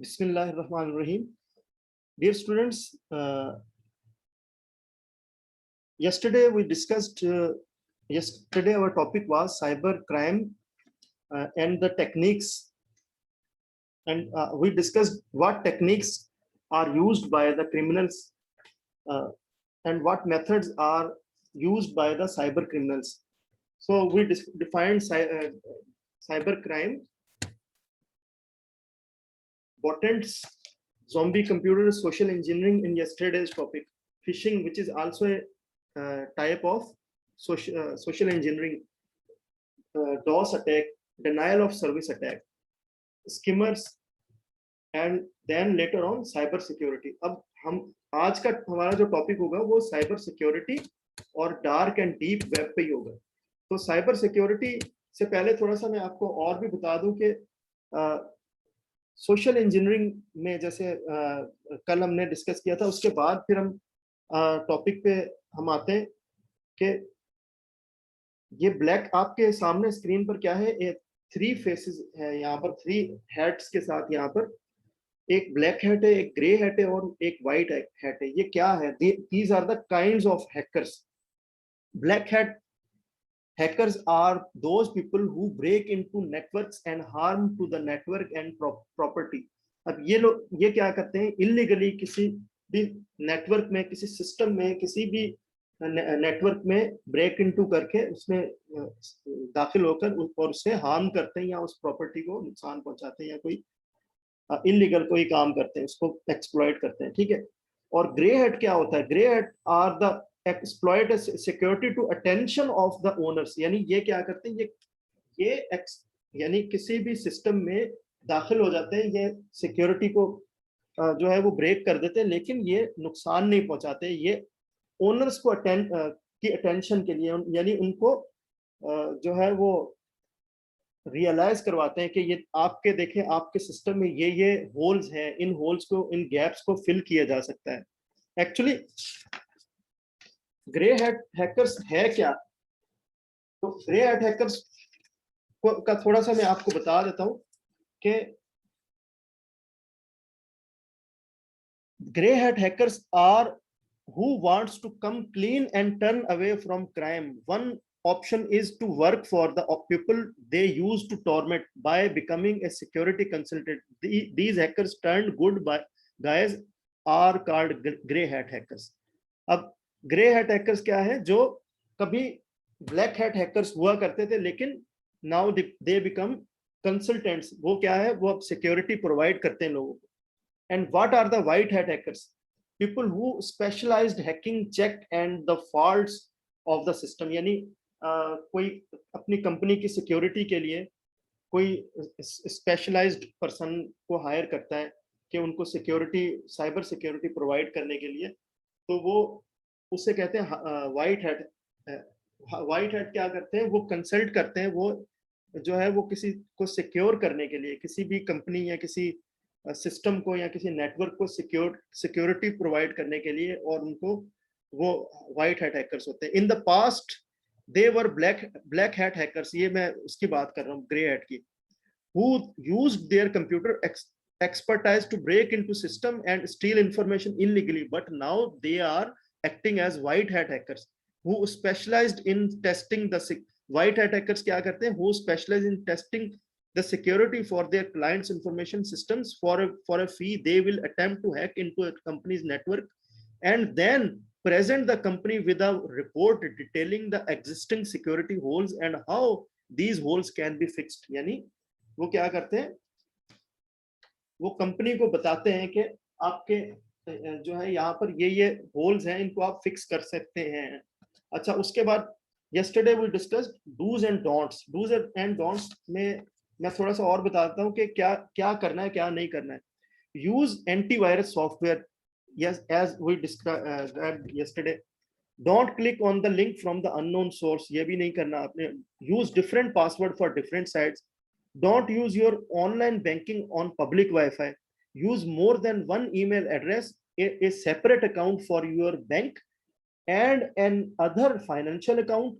Bismillahirrahmanirrahim. Dear students, yesterday we discussed, yesterday our topic was cyber crime and the techniques, and we discussed what techniques are used by the criminals uh, and what methods are used by the cyber criminals. So we defined cyber crime, botnets, zombie computers, social engineering in yesterday's topic, phishing, which is also a type of social engineering, DOS attack, denial of service attack, skimmers, and then later on cyber security. अब हम आज का हमारा जो topic होगा वो cyber security और dark and deep web पे ही होगा. तो साइबर सिक्योरिटी से पहले थोड़ा सा मैं आपको और भी बता दूं कि सोशल इंजीनियरिंग में जैसे कल हमने डिस्कस किया था, उसके बाद फिर हम टॉपिक पे हम आते हैं कि ये ब्लैक आपके सामने स्क्रीन पर क्या है, ये 3 फेसेस है यहाँ पर, 3 हेड्स के साथ. यहाँ पर एक ब्लैक हैट है, एक ग्रे हैट है और एक व्हाइट हैट है. ये क्या है? These are the kinds of hackers. Black hat hackers are those people who break into networks and harm to the network and property. अब ये लोग ये क्या करते हैं, इलीगली किसी भी नेटवर्क में, किसी सिस्टम में, किसी भी नेटवर्क में ब्रेक इनटू करके उसमें दाखिल होकर और उससे हार्म करते हैं या उस प्रॉपर्टी को नुकसान पहुंचाते हैं या कोई इलीगल कोई काम करते हैं, उसको एक्सप्लॉइट करते हैं. ठीक है. और ग्रे हेड क्या होता है? Grey head are the exploit security to attention of the owners. यानी ये क्या करते हैं, ये यानी किसी भी सिस्टम में दाखिल हो जाते हैं, ये सिक्योरिटी को जो है वो ब्रेक कर देते हैं, लेकिन ये नुकसान नहीं पहुंचाते. ये ओनर्स को की अटेंशन के लिए, यानी उनको जो है वो रियलाइज करवाते हैं कि ये आपके देखें, आपके सिस्टम में ये होल्स हैं, इन होल्स को, इन गैप्स को फिल किया जा सकता है. एक्चुअली ग्रे हैट हैकर्स है क्या? तो ग्रे हैट हैकर्स का थोड़ा सा मैं आपको बता देता हूं कि grey hat hackers are who wants to come clean and turn away from crime. One option is to work for the people they use to torment by becoming a security consultant. These hackers turned good guys are called grey hat hackers. अब grey hat hackers क्या है? जो कभी black hat hackers हुआ करते थे, लेकिन now they become consultants. वो क्या है? वो अब सिक्योरिटी प्रोवाइड करते हैं लोगों को. And what are the white hat hackers? people who specialized hacking check and the faults of the system. यानी कोई अपनी कंपनी की सिक्योरिटी के लिए कोई स्पेशलाइज्ड पर्सन को हायर करता है कि उनको सिक्योरिटी, साइबर सिक्योरिटी प्रोवाइड करने के लिए, तो वो उससे कहते हैं व्हाइट हैट. व्हाइट हैट क्या करते हैं? वो कंसल्ट करते हैं, वो जो है वो किसी को सिक्योर करने के लिए, किसी भी कंपनी या किसी सिस्टम को या किसी नेटवर्क को सिक्योरिटी प्रोवाइड करने के लिए, और उनको वो व्हाइट हैट हैकर्स होते हैं. In the past they were black hat hackers. ये मैं उसकी बात कर रहा हूँ, ग्रे हैट की. who used their computer expertise to break into system and steal information illegally, but now they are acting as white hat hackers who specialized in testing the white hat hackers क्या करते हैं? who specialize in testing the security for their clients information systems. For a fee they will attempt to hack into a company's network and then present the company with a report detailing the existing security holes and how these holes can be fixed. यानी वो क्या करते हैं? वो company को बताते हैं कि आपके जो है यहाँ पर ये होल्स हैं, इनको आप फिक्स कर सकते हैं. अच्छा, उसके बाद yesterday we discussed do's and don'ts. do's and don'ts में मैं थोड़ा सा और बताता हूँ कि क्या क्या करना है, क्या नहीं करना है. Use antivirus software, yes, as we described yesterday. Don't click on the link from the unknown source. ये भी नहीं करना आपने. Use different password for different sites. Don't use your online banking on public Wi-Fi. Use more than one email address, a separate account for your bank and an other financial account,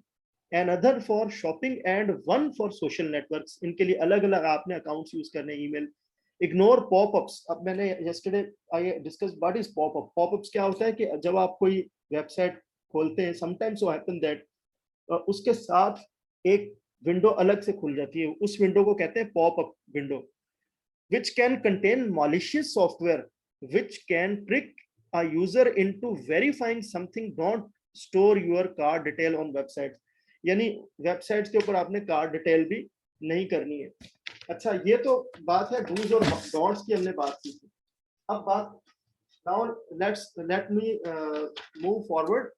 another for shopping and one for social networks. इनके लिए अलग अलग आपने accounts use करने email. Ignore popups. अब मैंने yesterday I discuss what is popup. Popups क्या होता है कि जब आप कोई वेबसाइट खोलते हैं, समटाइम्स वो हैपन दैट उसके साथ एक विंडो अलग से खुल जाती है, उस विंडो को कहते हैं popup window, which can contain malicious software which can trick a user into verifying something. Don't store your card detail on websites, यानी वेबसाइट्स के ऊपर आपने कार्ड डिटेल भी नहीं करनी है। अच्छा, ये तो बात है डूज और डोंट्स की, हमने बात की थी। अब बात, now let me move forward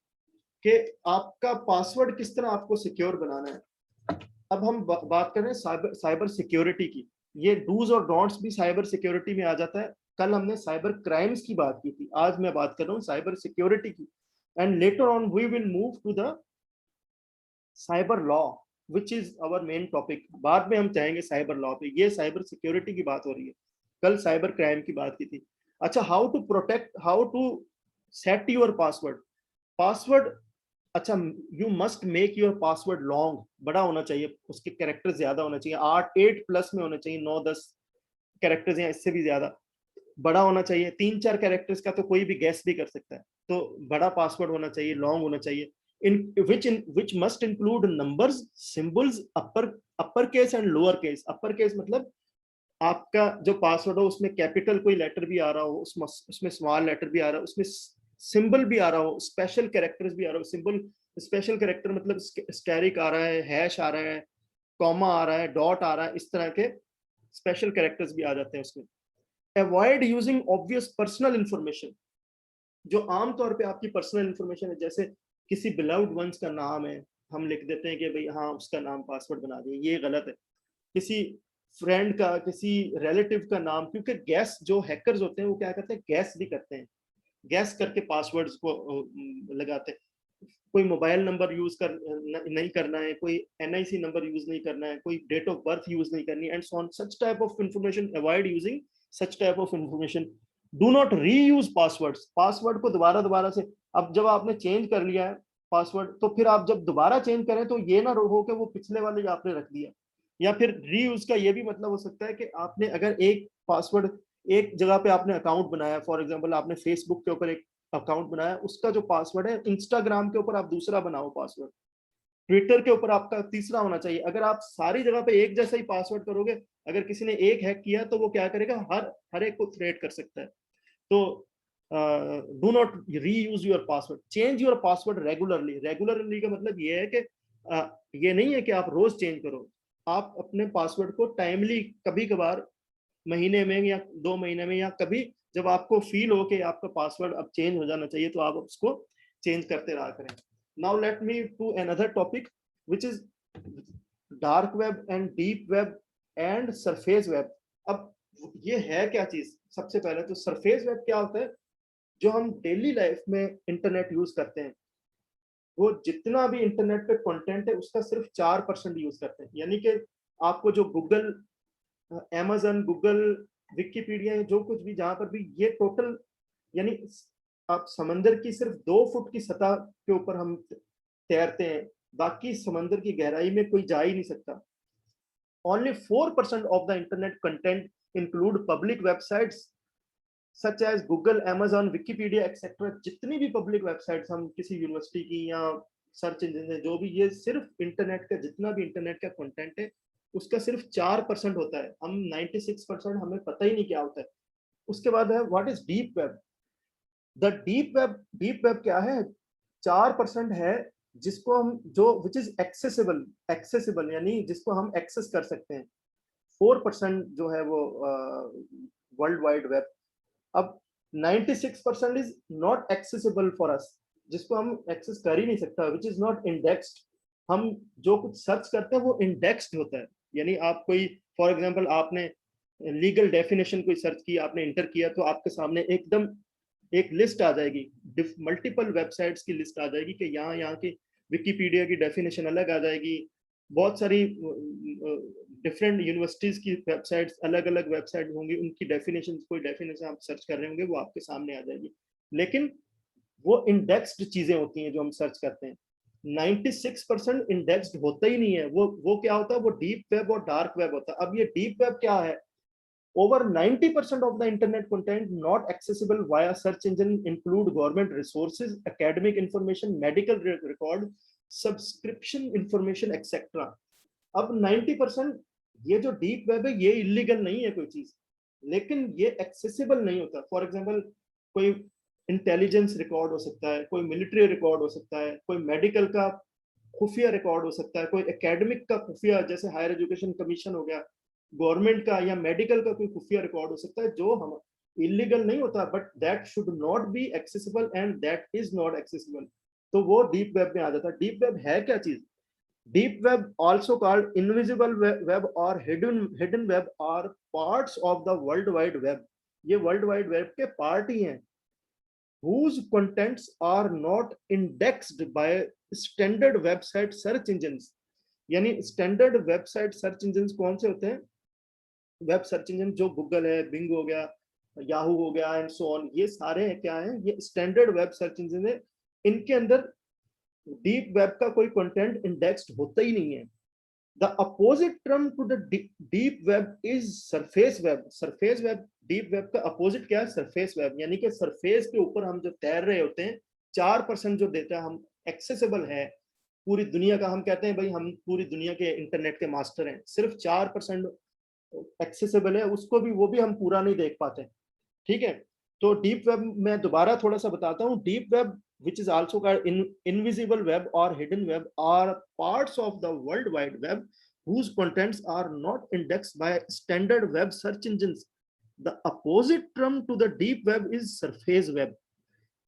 कि आपका पासवर्ड किस तरह आपको सिक्योर बनाना है। अब हम बात कर रहे हैं साइबर सिक्योरिटी की। ये डूज और डोंट्स भी साइबर सिक्योरिटी में आ जाता है। कल हमने साइबर क्राइम्स की बात की थी, आज मैं बात कर रहा हूँ साइबर सिक्योरिटी की। And later on we will move to the cyber law which is our main topic. बाद में हम चाहेंगे साइबर लॉ पे, ये साइबर सिक्योरिटी की बात हो रही है, कल साइबर क्राइम की बात की थी। अच्छा, how to protect, how to set your password. Password, अच्छा, you must make your password long, बड़ा होना चाहिए, उसके कैरेक्टर ज्यादा होना चाहिए, 8 प्लस में होना चाहिए, 9-10 कैरेक्टर्स या इससे भी ज्यादा बड़ा होना चाहिए। 3-4 कैरेक्टर्स का तो कोई भी गैस भी कर सकता है, तो बड़ा पासवर्ड होना चाहिए, लॉन्ग होना चाहिए। In which must include numbers, symbols, upper case and lower case. Upper case मतलब आपका जो पासवर्ड हो उसमें कैपिटल कोई लेटर भी आ रहा हो, उसमें स्मॉल लेटर भी आ रहा हो, उसमें सिंबल भी आ रहा हो, स्पेशल कैरेक्टर्स भी आ रहा हो। सिंबल, स्पेशल कैरेक्टर मतलब स्टेरिक आ रहा है, हैश आ रहा है, कॉमा आ रहा है, डॉट आ रहा है, इस तरह के स्पेशल कैरेक्टर्स भी आ जाते हैं उसमें। Avoid using obvious personal information, जो आमतौर पे आपकी पर्सनल इंफॉर्मेशन है, जैसे किसी बिलव्ड वंस का नाम है, हम लिख देते हैं कि भाई हाँ उसका नाम पासवर्ड बना दिए, ये गलत है। किसी फ्रेंड का, किसी रिलेटिव का नाम, क्योंकि गैस, जो हैकर्स होते हैं वो क्या करते हैं, गैस भी करते हैं, गैस करके पासवर्ड्स को लगाते हैं। कोई मोबाइल नंबर यूज कर नहीं करना है, कोई एनआईसी नंबर यूज नहीं करना है, कोई डेट ऑफ बर्थ यूज नहीं करनी, and so on, such type of information, avoid using such type of information. Do not reuse passwords, password को दोबारा दोबारा से, अब जब आपने चेंज कर लिया है पासवर्ड, तो फिर आप जब दोबारा चेंज करें तो ये ना हो कि वो पिछले वाले आपने रख दिया। या फिर रीयूज का ये भी मतलब हो सकता है कि आपने अगर एक पासवर्ड, एक जगह पे आपने अकाउंट बनाया, फॉर एग्जांपल आपने फेसबुक के ऊपर एक अकाउंट बनाया, उसका जो पासवर्ड है, इंस्टाग्राम के ऊपर आप दूसरा बनाओ पासवर्ड, ट्विटर के ऊपर आपका तीसरा होना चाहिए। अगर आप सारी जगह पे एक जैसा ही पासवर्ड करोगे, अगर किसी ने एक हैक किया तो वो क्या करेगा, हर हर एक को थ्रेट कर सकता है। तो do not reuse your password, change your password regularly. Regularly का मतलब ये है कि ये नहीं है कि आप रोज चेंज करो, आप अपने पासवर्ड को टाइमली, कभी कभार महीने में या 2 महीने में, या कभी जब आपको फील हो कि आपका पासवर्ड अब चेंज हो जाना चाहिए, तो आप उसको चेंज करते रहा करें। Now let me to another topic which is dark web and deep web and surface web. अब ये है क्या चीज, सबसे पहले तो सरफेस वेब क्या होता है, जो हम डेली लाइफ में इंटरनेट यूज करते हैं, वो जितना भी इंटरनेट पे कंटेंट है उसका सिर्फ 4% यूज करते हैं। यानी कि आपको जो गूगल, अमेजन, गूगल, विकिपीडिया, जो कुछ भी, जहां पर भी ये टोटल, यानी आप समंदर की सिर्फ 2 फुट की सतह के ऊपर हम तैरते हैं, बाकी समंदर की गहराई में कोई जा ही नहीं सकता। Only 4% of the internet content include public websites such as Google, Amazon, Wikipedia etcetera. जितनी भी पब्लिक वेबसाइट्स हम किसी यूनिवर्सिटी की या सर्च इंजन है, जो भी, ये सिर्फ इंटरनेट का, जितना भी इंटरनेट का कंटेंट है उसका सिर्फ 4% होता है। हम 96% हमें पता ही नहीं क्या होता है। उसके बाद है what is deep web. The deep web, deep web क्या है, 4% है जिसको हम, जो विच इज एक्सेसिबल, एक्सेसिबल यानी जिसको हम एक्सेस कर सकते हैं। 4% जो है वो वर्ल्ड वाइड वेब। अब 96% is not accessible for us, जिसको हम एक्सेस कर ही नहीं सकता, विच इज नॉट इंडेक्स्ड। हम जो कुछ सर्च करते हैं वो इंडेक्स्ड होता है। यानी आप कोई, फॉर एग्जांपल आपने लीगल डेफिनेशन कोई सर्च की, आपने इंटर किया, तो आपके सामने एकदम एक लिस्ट आ जाएगी, मल्टीपल वेबसाइट्स की लिस्ट आ जाएगी कि यहाँ यहाँ की विकिपीडिया की डेफिनेशन अलग आ जाएगी, बहुत सारी डिफरेंट यूनिवर्सिटीज की वेबसाइट्स, अलग अलग वेबसाइट होंगी, उनकी डेफिनेशन, कोई डेफिनेशन आप सर्च कर रहे होंगे वो आपके सामने आ जाएगी। लेकिन वो इंडेक्स्ड चीजें होती हैं जो हम सर्च करते हैं। 96% इंडेक्स्ड होता ही नहीं है। वो क्या होता है, वो डीप वेब और डार्क वेब होता है। अब ये डीप वेब क्या है, Over 90% of the internet content not accessible via search engine include government resources, academic information, medical record, subscription information, etc. अब 90% ये जो डीप वेब है ये इलीगल नहीं है कोई चीज, लेकिन ये एक्सेसिबल नहीं होता. फॉर एग्जांपल कोई इंटेलिजेंस रिकॉर्ड हो सकता है, कोई मिलिट्री रिकॉर्ड हो सकता है, कोई मेडिकल का खुफिया रिकॉर्ड हो सकता है, कोई एकेडमिक का खुफिया जैसे हायर एजुकेशन कमीशन हो गया, गवर्नमेंट का या मेडिकल का कोई खुफिया रिकॉर्ड हो सकता है जो हम इलीगल नहीं होता, but that should not be accessible and that is not accessible. तो वो डीप वेब में आ जाता है. डीप वेब है क्या चीज? Deep web, also called invisible web or hidden web, are parts of the world wide web. ये world wide web के part ही हैं, whose contents are not indexed by standard website search engines. यानी standard website search engines कौन से होते हैं? Web search engine जो Google है, बिंग हो गया, याहू हो गया एंड सो ऑन, ये सारे हैं क्या हैं? ये स्टैंडर्ड वेब सर्च इंजन है. इनके अंदर डीप वेब का कोई कंटेंट इंडेक्स्ड होता ही नहीं है. The opposite term to the deep web is surface web. Surface web, deep web का अपोजिट क्या है? Surface web. यानी कि सरफेस के ऊपर हम जो तैर रहे होते हैं, 4% जो देता है हम एक्सेसिबल है पूरी दुनिया का. हम कहते हैं भाई हम पूरी दुनिया के इंटरनेट के मास्टर हैं, सिर्फ 4% एक्सेसिबल है, उसको भी वो भी हम पूरा नहीं देख पाते. ठीक है, तो डीप वेब मैं दोबारा थोड़ा सा बताता हूँ. Deep web which is also called invisible web or hidden web are parts of the world wide web whose contents are not indexed by standard web search engines. The opposite term to the deep web is surface web,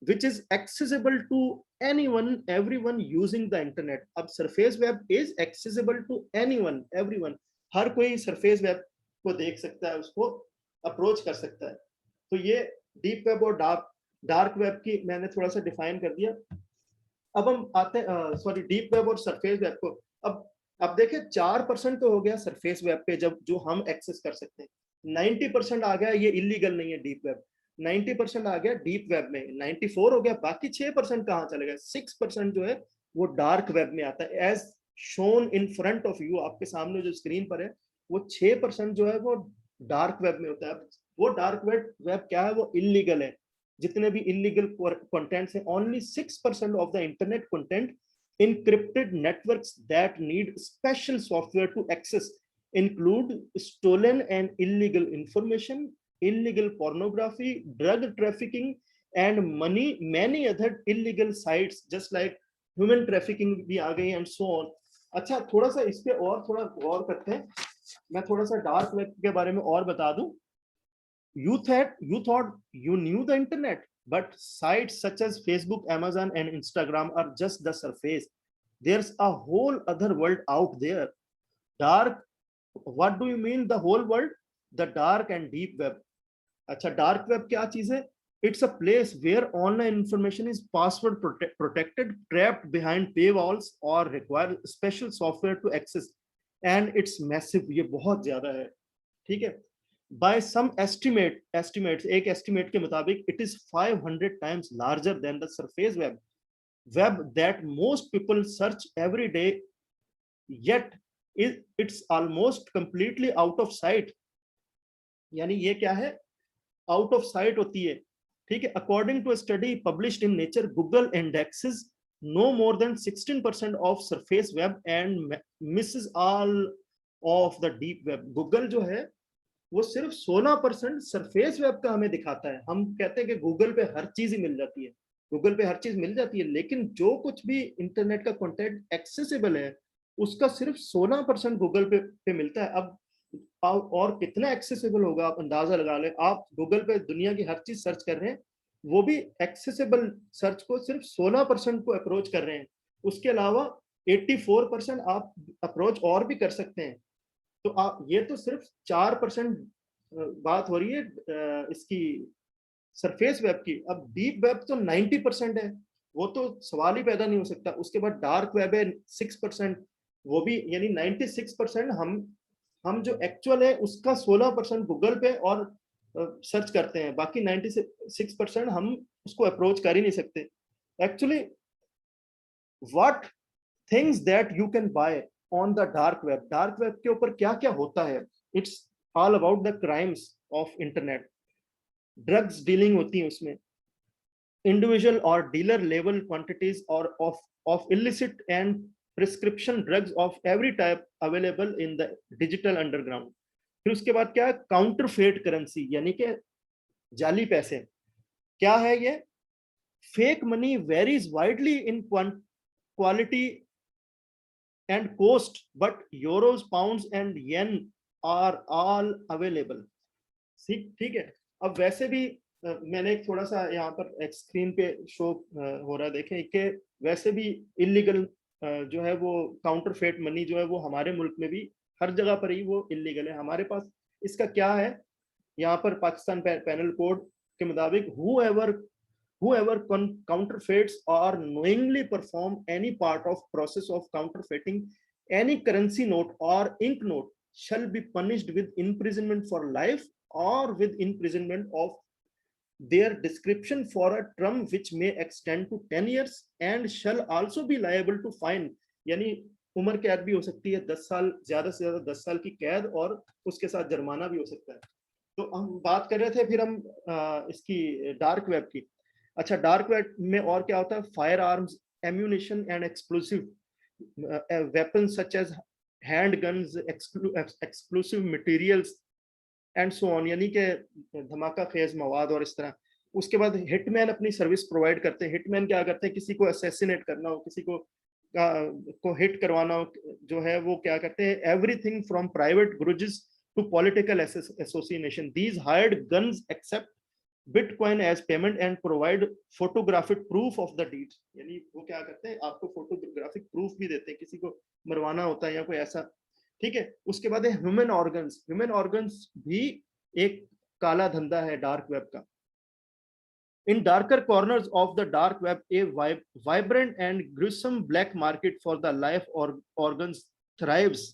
which is accessible to anyone, everyone using the internet. अब surface web is accessible to anyone, everyone. हर कोई surface web को देख सकता है, उसको approach कर सकता है. तो ये डीप वेब और डार्क वेब की मैंने थोड़ा सा डिफाइन कर दिया. अब हम आते हैं सॉरी डीप वेब और सरफेस वेब को. अब देखिए 4% तो हो गया सरफेस वेब पे जब जो हम एक्सेस कर सकते हैं. 90% आ गया, ये इलीगल नहीं है डीप वेब. 90% आ गया डीप वेब में, 94 हो गया. बाकी 6% कहाँ चले गए? 6% जो है वो डार्क वेब में आता है. As shown in front of you, आपके सामने जो स्क्रीन पर है, वो 6% जो है वो डार्क वेब में होता है. वो डार्क वेब क्या है? वो इलीगल है. जितने भी इलीगल कंटेंट्स हैं, only 6% of the internet content encrypted networks that need special software to access include stolen and illegal information, illegal pornography, drug trafficking, and many other illegal sites just like human trafficking भी आ गई and so on. अच्छा, थोड़ा सा इस पे और थोड़ा गौर करते हैं. मैं थोड़ा सा डार्क वेब के बारे में और बता दूं. You thought you knew the internet, but sites such as Facebook, Amazon, and Instagram are just the surface. There's a whole other world out there. Dark. What do you mean the whole world? The dark and deep web. अच्छा, dark web क्या चीज है? It's a place where online information is password protected, trapped behind paywalls, or require special software to access. And it's massive. ये बहुत ज्यादा है. ठीक है. By some estimates, एक estimate के मुताबिक, it is 500 times larger than the surface web that most people search every day, yet it's almost completely out of sight. यानी ये क्या है? out of sight होती है. ठीक है. According to a study published in Nature, Google indexes no more than 16% of surface web and misses all of the deep web. Google जो है वो सिर्फ 16% सरफेस वेब का हमें दिखाता है. हम कहते हैं कि गूगल पे हर चीज ही मिल जाती है, गूगल पे हर चीज मिल जाती है, लेकिन जो कुछ भी इंटरनेट का कंटेंट एक्सेसिबल है उसका सिर्फ 16% गूगल पे मिलता है. अब और कितना एक्सेसिबल होगा आप अंदाजा लगा ले. आप गूगल पे दुनिया की हर चीज सर्च कर रहे हैं, वो भी एक्सेसिबल सर्च को सिर्फ 16% को अप्रोच कर रहे हैं. उसके अलावा 84% आप अप्रोच और भी कर सकते हैं. तो आप ये तो सिर्फ 4% बात हो रही है इसकी सरफेस वेब की. अब डीप वेब तो 90% है, वो तो सवाल ही पैदा नहीं हो सकता. उसके बाद डार्क वेब है 6%, वो भी यानी 96% हम जो एक्चुअल है उसका 16% गूगल पे और सर्च करते हैं. बाकी 96% हम उसको अप्रोच कर ही नहीं सकते. Actually what things that you can buy on the dark web. Dark web के ऊपर क्या क्या होता है? It's all about the crimes of internet. Drugs dealing होती है उसमें, individual or dealer level quantities or of illicit and prescription drugs of every type available in the digital underground। फिर उसके बाद क्या है, काउंटरफेट करेंसी, यानी कि जाली पैसे। क्या है ये? Fake money varies widely in quality and cost, but euros, pounds and yen are all available. ठीक है। अब वैसे भी मैंने एक थोड़ा सा यहाँ पर एक स्क्रीन पे शो हो रहा है, देखें कि वैसे भी इलीगल जो है वो काउंटरफेट मनी जो है वो हमारे मुल्क में भी हर जगह पर ही वो इलीगल है। हमारे पास इसका क्या है, यहाँ पर पाकिस्तान पैनल कोड के मुताबिक whoever counterfeits or knowingly perform any part of process of counterfeiting any currency note or ink note shall be punished with imprisonment for life or with imprisonment of their description for a term which may extend to 10 years and shall also be liable to fine। यानी उम्र कैद भी हो सकती है 10 साल, ज्यादा से ज्यादा 10 साल की कैद, और उसके साथ जुर्माना भी हो सकता है। तो हम बात कर रहे थे फिर हम इसकी डार्क वेब की। अच्छा, डार्क वेब में और क्या होता है? Firearms, ammunition and explosive weapons such as handguns, explosive materials and so on, यानी कि धमाका खेज मवाद और इस तरह। उसके बाद हिटमैन अपनी सर्विस प्रोवाइड करते हैं। हिटमैन क्या करते हैं? किसी को असैसिनेट करना हो, किसी को हिट करवाना हो, जो है वो क्या करते हैं? Everything from private grudges to political association, these hired guns accept bitcoin as payment and provide photographic proof of the deed. यानी वो क्या करते हैं? आपको फोटोग्राफिक प्रूफ भी देते हैं, किसी को मरवाना होता है या कोई ऐसा। ठीक है। उसके बाद है ह्यूमन ऑर्गन्स। ह्यूमन ऑर्गन्स भी एक काला धंधा है डार्क वेब का। In darker corners of the dark web a vibrant and gruesome black market for the life organs thrives.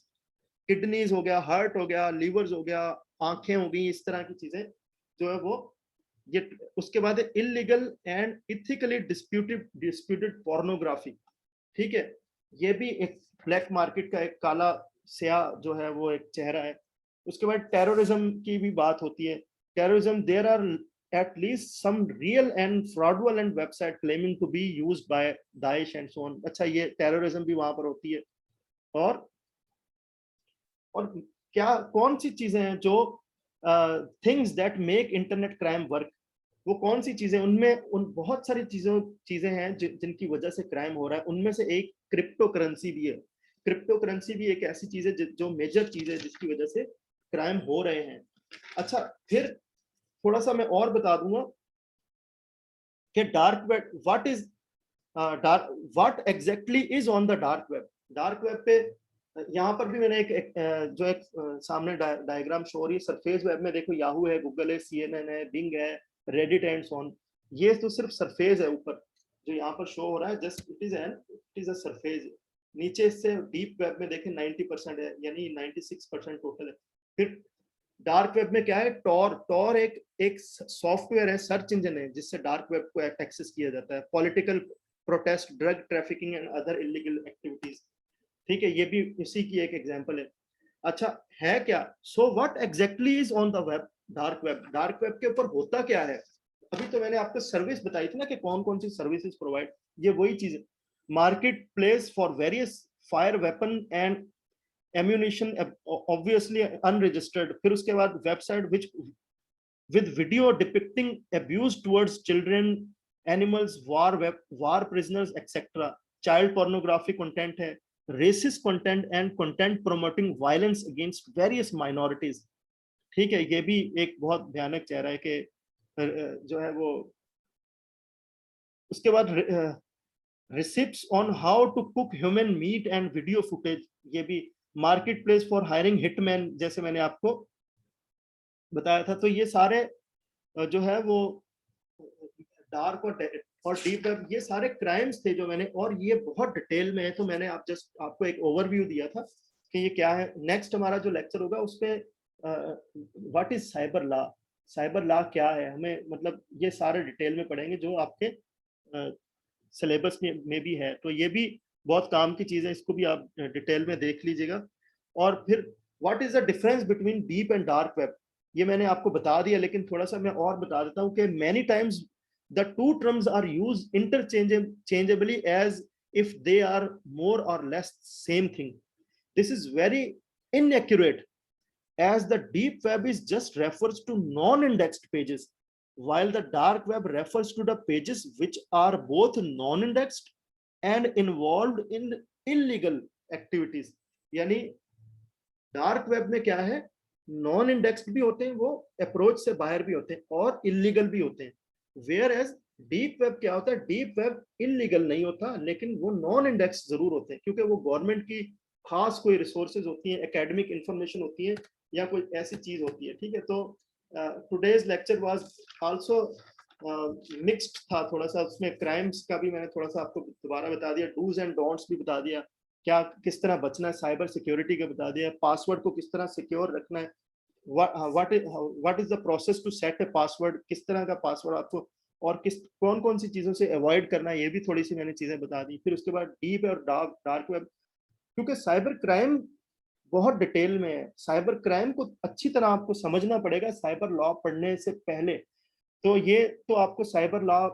Kidneys हो गया, हार्ट हो गया, लीवर्स हो गया, आंखें हो गई, इस तरह की चीजें जो है वो ये। उसके बाद है illegal and ethically disputed pornography. ठीक है, ये भी एक ब्लैक मार्केट का एक काला स्याह जो है वो एक चेहरा है। उसके बाद टेररिज्म की भी बात होती है। Terrorism, there are at least some real and fraudulent website claiming to be used by Daesh and so on। अच्छा, ये टेररिज्म भी वहां पर होती है। और क्या कौन सी चीजें हैं जो things that make internet crime work? वो कौन सी चीजें? उनमें उन बहुत सारी चीजें हैं जिनकी वजह से क्राइम हो रहा है। उनमें से एक क्रिप्टो करेंसी भी है। क्रिप्टो करेंसी भी एक ऐसी चीज है जो मेजर चीज है जिसकी वजह से क्राइम हो रहे हैं। अच्छा, फिर थोड़ा सा मैं और बता दूंगा कि dark web what is what exactly is on the dark web. Dark web पे यहाँ पर भी मैंने एक सामने डायग्राम शो हो रही है। सरफेस वेब में देखो, याहू है, गूगल है, CNN है, बिंग है, रेडिट एंड सो ऑन। ये तो सिर्फ सरफेस है ऊपर जो यहाँ पर शो हो रहा है, just it is a surface. नीचे इससे डीप वेब में देखें 90% है, यानी 96% टोटल है। फिर डार्क वेब में क्या है? टॉर एक सॉफ्टवेयर है, सर्च इंजन है, जिससे डार्क वेब को एक्सेस किया जाता है। Political protest, drug trafficking and other illegal activities. ठीक है, ये भी इसी की एक एग्जांपल है। अच्छा, है क्या? So what exactly is on the web, dark web? Dark web के ऊपर होता क्या है? अभी तो मैंने आपको सर्विस बताई थी ना कि कौन कौन सी सर्विसेज प्रोवाइड, ये वही चीज है। Market place for various fire weapon and ammunition, obviously unregistered. फिर उसके बाद website which with video depicting abuse towards children, animals, war prisoners etcetera. Child pornography content है, racist content and content promoting violence against various minorities। ठीक है, ये भी एक बहुत भयानक चेहरा है कि जो है वो। उसके बाद receipts on how to cook human meat and video footage, ये भी। Market place for hiring hitman, जैसे मैंने आपको बताया था। तो ये सारे जो है वो डार्क और डीप वेब, ये सारे क्राइम्स थे जो मैंने, और ये बहुत डिटेल में है, तो मैंने आपको एक ओवरव्यू दिया था कि ये क्या है। नेक्स्ट हमारा जो लेक्चर होगा उसपे what is cyber law, cyber law क्या है, हमें मतलब ये सारे डिटेल में पढ़ेंगे जो आपके सिलेबस में भी है। तो ये भी बहुत काम की चीज़ है, इसको भी आप डिटेल में देख लीजिएगा। और फिर what is the difference between deep and dark web? ये मैंने आपको बता दिया, लेकिन थोड़ा सा मैं और बता देता हूँ कि many times the two terms are use interchangeably as if they are more or less same thing. This is very inaccurate, as the deep web is just refers to non-indexed pages, while the dark web refers to the pages which are both non-indexed and involved in illegal activities. यानी dark web में क्या है, non indexed भी होते हैं, वो approach से बाहर भी होते हैं और इलीगल भी होते हैं। वेयर एज डीप वेब क्या होता है, डीप वेब इलीगल नहीं होता, लेकिन वो नॉन इंडेक्स जरूर होते हैं, क्योंकि वो गवर्नमेंट की खास कोई रिसोर्सेज होती हैं, एकेडमिक इंफॉर्मेशन होती है, या कोई ऐसी चीज होती है। ठीक है, तो today's lecture was also mixed था थोड़ा सा, उसमें क्राइम्स का भी मैंने थोड़ा सा आपको दोबारा बता दिया, डूज एंड डोंट्स भी बता दिया, क्या किस तरह बचना है, साइबर सिक्योरिटी का बता दिया, पासवर्ड को किस तरह सिक्योर रखना है, what is the process to set a password, किस तरह का पासवर्ड आपको, और किस कौन कौन सी चीजों से अवॉइड करना है, ये भी थोड़ी सी मैंने चीजें बता दी। फिर उसके बाद डीप और डार्क वेब, क्योंकि साइबर क्राइम बहुत डिटेल में है, साइबर क्राइम को अच्छी तरह आपको समझना पड़ेगा साइबर लॉ पढ़ने से पहले। तो ये तो आपको साइबर लॉ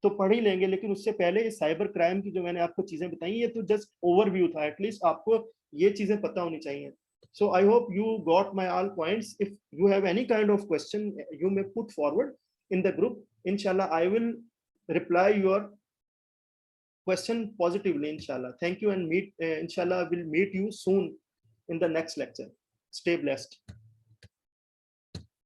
तो पढ़ ही लेंगे, लेकिन उससे पहले ये साइबर क्राइम की जो मैंने आपको चीजें बताई, ये तो जस्ट ओवरव्यू था, एटलीस्ट आपको ये चीजें पता होनी चाहिए। So I hope you got my all points. If you have any kind of question you may put forward in the group, inshallah I will reply your question positively, inshallah. Thank you, and inshallah we'll meet you soon in the next lecture. Stay blessed.